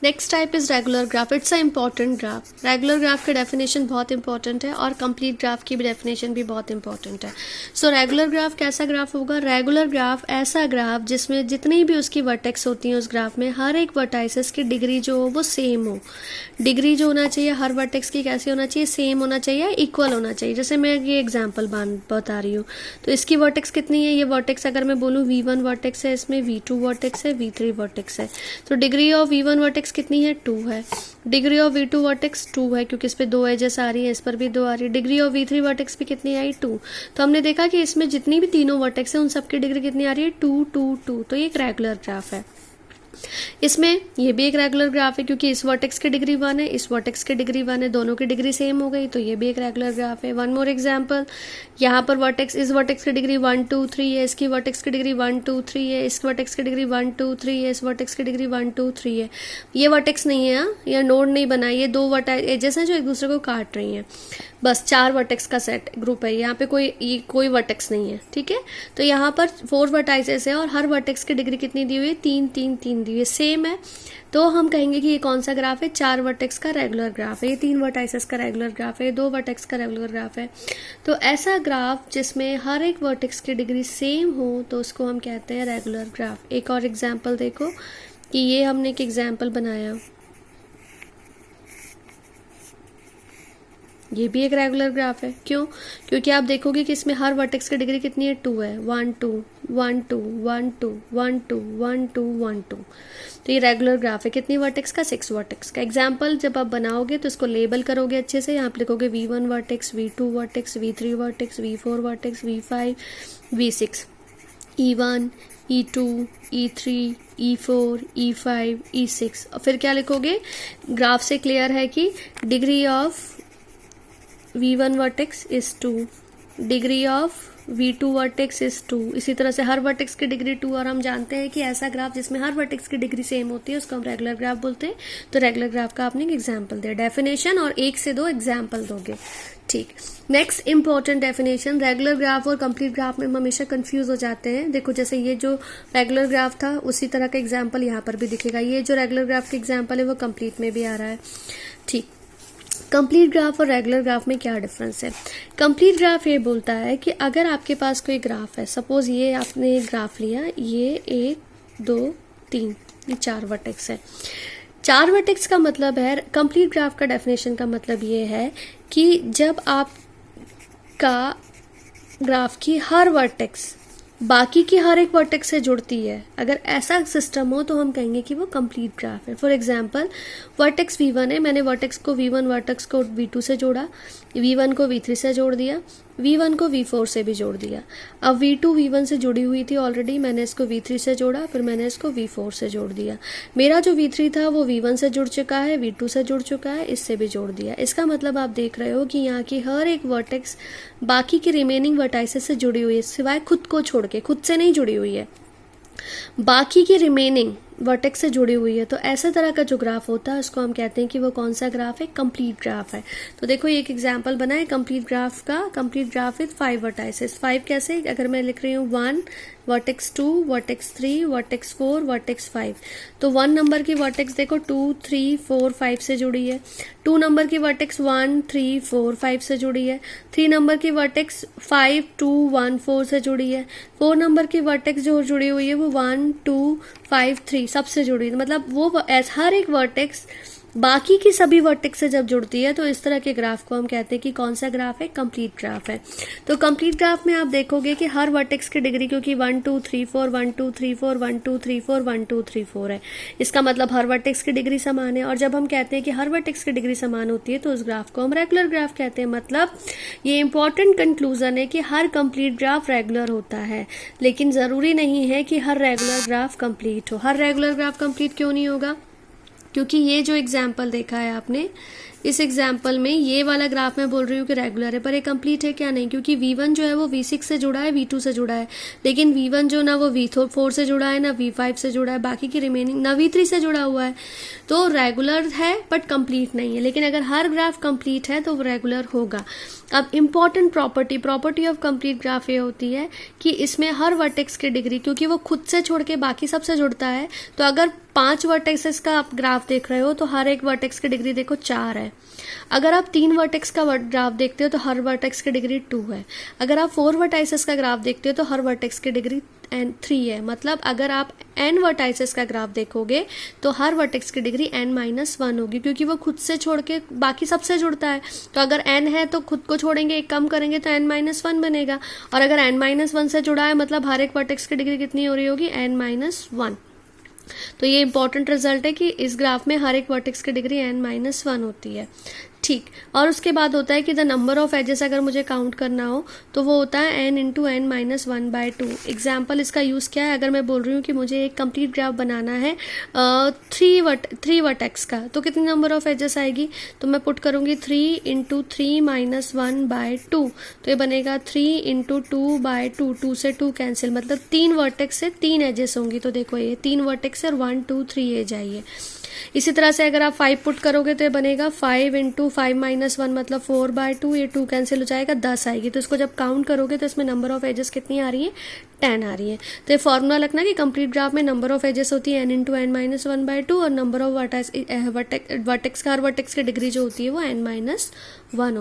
Next type is regular graph. It's a important graph. Regular graph का definition बहुत important है और complete graph की भी डेफिनेशन भी बहुत इंपॉर्टेंट है. सो रेगुलर ग्राफ कैसा ग्राफ होगा? रेगुलर ग्राफ ऐसा ग्राफ जिसमें जितनी भी उसकी वर्टेक्स होती हैं उस ग्राफ में हर एक वर्टाइसिस की डिग्री जो हो वो सेम हो. डिग्री जो होना चाहिए हर वर्टेक्स की कैसे होना चाहिए? सेम होना चाहिए, इक्वल होना चाहिए. जैसे मैं ये एग्जाम्पल बता रही हूँ तो इसकी वर्टेक्स कितनी है? ये वर्टेक्स अगर मैं बोलूँ V1 वर्टेक्स है, इसमें V2 वर्टेक्स है, V3 वर्टेक्स है. तो डिग्री ऑफ V1 वर्टेक्स कितनी है? 2 है. डिग्री ऑफ V2 वर्टेक्स 2 है क्योंकि इस पे 2 एजेस आ रही है, इस पर भी 2 आ रही है. डिग्री ऑफ V3 वर्टेक्स भी कितनी आई? 2. तो हमने देखा कि इसमें जितनी भी तीनों वर्टेक्स है उन सबकी डिग्री कितनी आ रही है? 2 2 2. तो ये एक रेगुलर ग्राफ है. इसमें ये भी एक रेगुलर ग्राफ है क्योंकि इस वर्टेक्स की डिग्री 1 है, इस वर्टेक्स की डिग्री 1 है, दोनों की डिग्री सेम हो गई तो ये भी एक रेगुलर ग्राफ है. वन मोर एग्जांपल, यहाँ पर वर्टेक्स, इस वर्टेक्स की डिग्री 1 2 3 है, इसकी वर्टेक्स की डिग्री 1 2 3 है, इस वर्टेक्स की डिग्री 1 2 3 है, इस वर्टेक्स की डिग्री 1 2 3 है. ये वर्टेक्स नहीं है, या नोड नहीं बना, ये दो एजेस हैं जो एक दूसरे को काट रही हैं. बस 4 वर्टेक्स का सेट ग्रुप है, यहाँ पे कोई वर्टेक्स नहीं है. ठीक है, तो यहाँ पर 4 वर्टाइसेस है और हर वर्टेक्स की डिग्री कितनी दी हुई है? 3 3 3 दी हुई है, सेम है. तो हम कहेंगे कि ये कौन सा ग्राफ है? 4 वर्टेक्स का रेगुलर ग्राफ है. ये 3 वर्टाइसेस का रेगुलर ग्राफ है, ये 2 वर्टेक्स का रेगुलर ग्राफ है. तो ऐसा ग्राफ जिसमें हर एक वर्टेक्स की डिग्री सेम हो तो उसको हम कहते हैं रेगुलर ग्राफ. एक और एग्जाम्पल देखो कि ये हमने एक एग्जाम्पल बनाया, ये भी एक रेगुलर ग्राफ है. क्यों? क्योंकि आप देखोगे कि इसमें हर वर्टेक्स की डिग्री कितनी है? 2 है. 1 2 1 2 1 2 1 2 1 2 1 2. तो ये रेगुलर ग्राफ है. कितनी वर्टेक्स का? 6 वर्टेक्स का. एग्जाम्पल जब आप बनाओगे तो इसको लेबल करोगे अच्छे से. यहाँ पे लिखोगे V1 vertex, V2 vertex, V3 vertex, V4 vertex, V5, V6, E1, E2, E3, E4, E5, E6. और फिर क्या लिखोगे? ग्राफ से क्लियर है कि degree of V1 vertex is 2, degree of V2 vertex is 2. इसी तरह से हर वर्टेक्स की डिग्री 2. और हम जानते हैं कि ऐसा ग्राफ जिसमें हर वर्टेक्स की डिग्री सेम होती है उसको हम रेगुलर ग्राफ बोलते हैं. तो रेगुलर ग्राफ का आपने एक एग्जाम्पल दिया, डेफिनेशन और 1 से 2 एग्जाम्पल दोगे. ठीक. Next important definition, regular graph और कंप्लीट ग्राफ में हम हमेशा कंफ्यूज हो जाते हैं. देखो जैसे ये जो रेगुलर ग्राफ था उसी तरह का एग्जाम्पल यहाँ पर भी दिखेगा. ये जो रेगुलर ग्राफ का एग्जाम्पल है वो कंप्लीट में भी आ रहा है. ठीक. कंप्लीट ग्राफ और रेगुलर ग्राफ में क्या डिफरेंस है? कंप्लीट ग्राफ ये बोलता है कि अगर आपके पास कोई ग्राफ है, सपोज ये आपने एक ग्राफ लिया, ये 1 2 3, ये 4 वर्टेक्स है. 4 वर्टेक्स का मतलब है, कंप्लीट ग्राफ का डेफिनेशन का मतलब ये है कि जब आपका ग्राफ की हर वर्टेक्स बाकी की हर एक वर्टेक्स से जुड़ती है, अगर ऐसा सिस्टम हो तो हम कहेंगे कि वो कंप्लीट ग्राफ है. फॉर एग्जांपल वर्टेक्स V1 है, मैंने वर्टेक्स को V1 वर्टेक्स को V2 से जोड़ा, V1 को V3 से जोड़ दिया, V1 को V4 से भी जोड़ दिया. अब V2 V1 से जुड़ी हुई थी ऑलरेडी, मैंने इसको V3 से जोड़ा, फिर मैंने इसको V4 से जोड़ दिया. मेरा जो V3 था वो V1 से जुड़ चुका है, V2 से जुड़ चुका है, इससे भी जोड़ दिया. इसका मतलब आप देख रहे हो कि यहाँ की हर एक वर्टेक्स बाकी की रिमेनिंग वर्टाइसेस से जुड़ी हुई है, सिवाय खुद को छोड़ के. खुद से नहीं जुड़ी हुई है, बाकी की रिमेनिंग वर्टेक्स से जुड़ी हुई है. तो ऐसा तरह का जो ग्राफ होता है उसको हम कहते हैं कि वो कौन सा ग्राफ है? कंप्लीट ग्राफ है. तो देखो ये एक एग्जांपल बना है कंप्लीट ग्राफ का. Complete graph with 5 vertices. 5 कैसे? अगर मैं लिख रही हूँ 1 वर्टेक्स 2 वर्टेक्स 3 वर्टेक्स 4 वर्टेक्स 5, तो 1 नंबर की वर्टेक्स देखो 2 3 4 5 से जुड़ी है. 2 नंबर की वर्टेक्स 1 3 4 5 से जुड़ी है. 3 नंबर की वर्टेक्स 5 2 1 4 से जुड़ी है. 4 नंबर की वर्टेक्स जो जुड़ी हुई है वो 1 2 5 3 सबसे जुड़ी है. मतलब वो हर एक वर्टेक्स बाकी की सभी वर्टेक्स से जब जुड़ती है तो इस तरह के ग्राफ को हम कहते हैं कि कौन सा ग्राफ है? कंप्लीट ग्राफ है. तो कंप्लीट ग्राफ में आप देखोगे कि हर वर्टेक्स की डिग्री, क्योंकि 1 2 3 4 1 2 3 4 1 2 3 4 1 2 3 4 है, इसका मतलब हर वर्टेक्स की डिग्री समान है. और जब हम कहते हैं कि हर वर्टेक्स की डिग्री समान होती है तो उस ग्राफ को हम रेगुलर ग्राफ कहते हैं. मतलब ये इंपॉर्टेंट कंक्लूजन है कि हर कंप्लीट ग्राफ रेगुलर होता है, लेकिन जरूरी नहीं है कि हर रेगुलर ग्राफ कंप्लीट हो. हर रेगुलर ग्राफ कंप्लीट क्यों नहीं होगा? क्योंकि ये जो एग्जाम्पल देखा है आपने, इस एग्जाम्पल में ये वाला ग्राफ मैं बोल रही हूँ कि रेगुलर है, पर ये कंप्लीट है क्या? नहीं, क्योंकि V1 जो है वो V6 से जुड़ा है, V2 से जुड़ा है, लेकिन V1 जो ना वो V4 से जुड़ा है, ना V5 से जुड़ा है, बाकी की रिमेनिंग ना V3 से जुड़ा हुआ है। तो रेगुलर है बट कंप्लीट नहीं है, लेकिन अगर हर ग्राफ कंप्लीट है तो वो रेगुलर होगा। अब important property of complete graph ये होती है कि इसमें हर वर्टेक्स की डिग्री, क्योंकि वो खुद से छोड़ के बाकी सबसे जुड़ता है, तो अगर 5 वर्टेक्सेस का आप ग्राफ देख रहे हो तो हर एक वर्टेक्स की डिग्री देखो 4 है। अगर आप 3 वर्टेक्स का ग्राफ देखते हो तो हर वर्टेक्स की डिग्री 2 है। अगर आप 4 वर्टाइसेस का ग्राफ देखते हो तो हर वर्टेक्स की डिग्री 3 है। मतलब अगर आप n वर्टाइसेस का ग्राफ देखोगे तो हर वर्टेक्स की डिग्री n-1 होगी, क्योंकि वो खुद से छोड़ के बाकी सबसे जुड़ता है। तो अगर n है तो खुद को छोड़ेंगे, एक कम करेंगे तो n-1 बनेगा, और अगर n-1 से जुड़ा है मतलब हर एक वर्टेक्स की डिग्री कितनी हो रही होगी? n-1। तो ये इंपॉर्टेंट रिजल्ट है कि इस ग्राफ में हर एक वर्टेक्स की डिग्री n-1 होती है। ठीक, और उसके बाद होता है कि द नंबर ऑफ एजेस अगर मुझे काउंट करना हो तो वो होता है n इंटू n-1/2। एग्जाम्पल इसका यूज़ क्या है? अगर मैं बोल रही हूँ कि मुझे एक कंप्लीट ग्राफ बनाना है 3 वर्टेक्स का, तो कितनी नंबर ऑफ एजेस आएगी? तो मैं पुट करूँगी 3 इंटू 3-1/2, तो ये बनेगा 3 इंटू 2/2, 2 से 2 कैंसिल, मतलब 3 वर्टेक्स से 3 एजेस होंगी। तो देखो ये 3 वर्टेक्स से 1 2 3 एज आइए। इसी तरह से अगर आप 5 पुट करोगे तो ये बनेगा 5 इंटू 5-1 मतलब 4/2, ये 2 कैंसिल हो जाएगा, 10 आएगी। तो इसको जब काउंट करोगे तो इसमें नंबर ऑफ एजेस कितनी आ रही है? 10 आ रही है। तो ये फॉर्मूला लगना कि कंप्लीट ग्राफ में नंबर ऑफ एजेस होती है n इंटू n-1/2, और नंबर ऑफ वर्टेक्स का हर वर्टेक्स की डिग्री जो होती है वो n-1